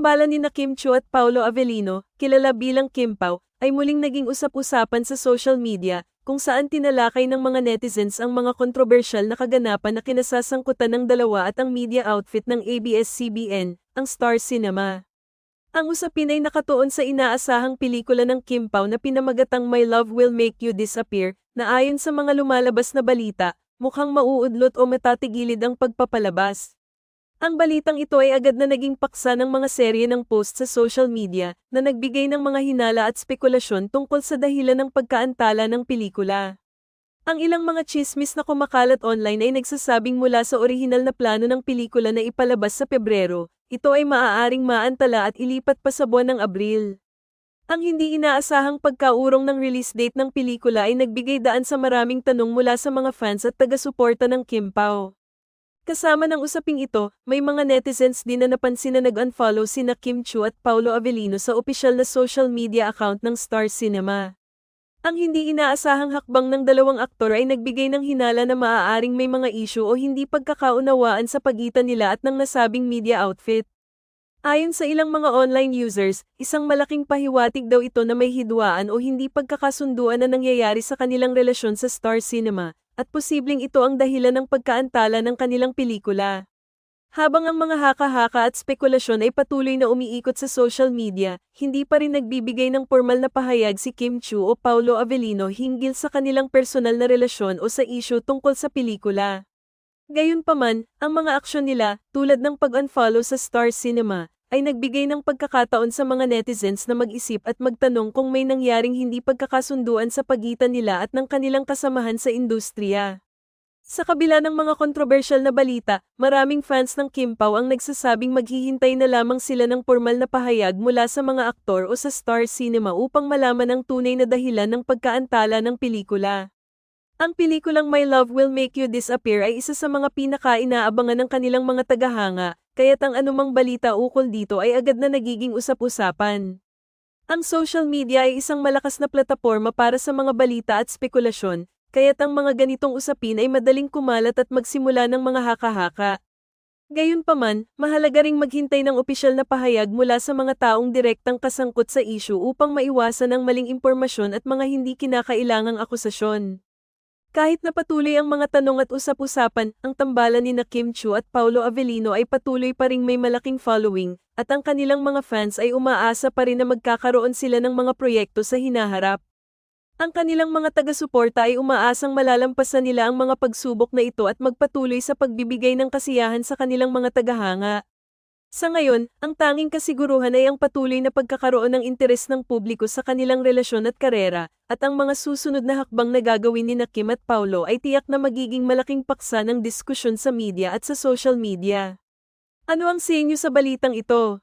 tambalan ni Kim Chiu at Paolo Avellino, kilala bilang Kim Pao, ay muling naging usap-usapan sa social media, kung saan tinalakay ng mga netizens ang mga kontrobersyal na kaganapan na kinasasangkutan ng dalawa at ang media outfit ng ABS-CBN, ang Star Cinema. Ang usapin ay nakatuon sa inaasahang pelikula ng Kim Pao na pinamagatang My Love Will Make You Disappear, na ayon sa mga lumalabas na balita, mukhang mauudlot o matatigilid ang pagpapalabas. Ang balitang ito ay agad na naging paksa ng mga serye ng post sa social media na nagbigay ng mga hinala at spekulasyon tungkol sa dahilan ng pagkaantala ng pelikula. Ang ilang mga tsismis na kumakalat online ay nagsasabing mula sa orihinal na plano ng pelikula na ipalabas sa Pebrero, ito ay maaaring maantala at ilipat pa sa buwan ng Abril. Ang hindi inaasahang pagkaurong ng release date ng pelikula ay nagbigay daan sa maraming tanong mula sa mga fans at taga-suporta ng Kim Pao. Kasama ng usaping ito, may mga netizens din na napansin na nag-unfollow sina Kim Chiu at Paolo Avellino sa opisyal na social media account ng Star Cinema. Ang hindi inaasahang hakbang ng dalawang aktor ay nagbigay ng hinala na maaaring may mga issue o hindi pagkakaunawaan sa pagitan nila at ng nasabing media outfit. Ayon sa ilang mga online users, isang malaking pahiwatig daw ito na may hidwaan o hindi pagkakasunduan na nangyayari sa kanilang relasyon sa Star Cinema, at posibleng ito ang dahilan ng pagkaantala ng kanilang pelikula. Habang ang mga haka-haka at spekulasyon ay patuloy na umiikot sa social media, hindi pa rin nagbibigay ng formal na pahayag si Kim Chiu o Paolo Avellino hinggil sa kanilang personal na relasyon o sa issue tungkol sa pelikula. Gayunpaman, ang mga aksyon nila, tulad ng pag-unfollow sa Star Cinema, ay nagbigay ng pagkakataon sa mga netizens na mag-isip at magtanong kung may nangyaring hindi pagkakasunduan sa pagitan nila at ng kanilang kasamahan sa industriya. Sa kabila ng mga kontrobersyal na balita, maraming fans ng Kim Pao ang nagsasabing maghihintay na lamang sila ng formal na pahayag mula sa mga aktor o sa Star Cinema upang malaman ang tunay na dahilan ng pagkaantala ng pelikula. Ang pelikulang My Love Will Make You Disappear ay isa sa mga pinaka-inaabangan ng kanilang mga tagahanga, kaya't ang anumang balita ukol dito ay agad na nagiging usap-usapan. Ang social media ay isang malakas na plataporma para sa mga balita at spekulasyon, kaya't ang mga ganitong usapin ay madaling kumalat at magsimula ng mga haka-haka. Gayunpaman, mahalaga ring maghintay ng opisyal na pahayag mula sa mga taong direktang kasangkot sa issue upang maiwasan ang maling impormasyon at mga hindi kinakailangang akusasyon. Kahit na patuloy ang mga tanong at usap-usapan, ang tambalan ni Kim Chiu at Paolo Avellino ay patuloy pa ring may malaking following, at ang kanilang mga fans ay umaasa pa rin na magkakaroon sila ng mga proyekto sa hinaharap. Ang kanilang mga taga-suporta ay umaasang malalampasan nila ang mga pagsubok na ito at magpatuloy sa pagbibigay ng kasiyahan sa kanilang mga tagahanga. Sa ngayon, ang tanging kasiguruhan ay ang patuloy na pagkakaroon ng interes ng publiko sa kanilang relasyon at karera, at ang mga susunod na hakbang na gagawin ni Kim at Paolo ay tiyak na magiging malaking paksa ng diskusyon sa media at sa social media. Ano ang sa inyo sa balitang ito?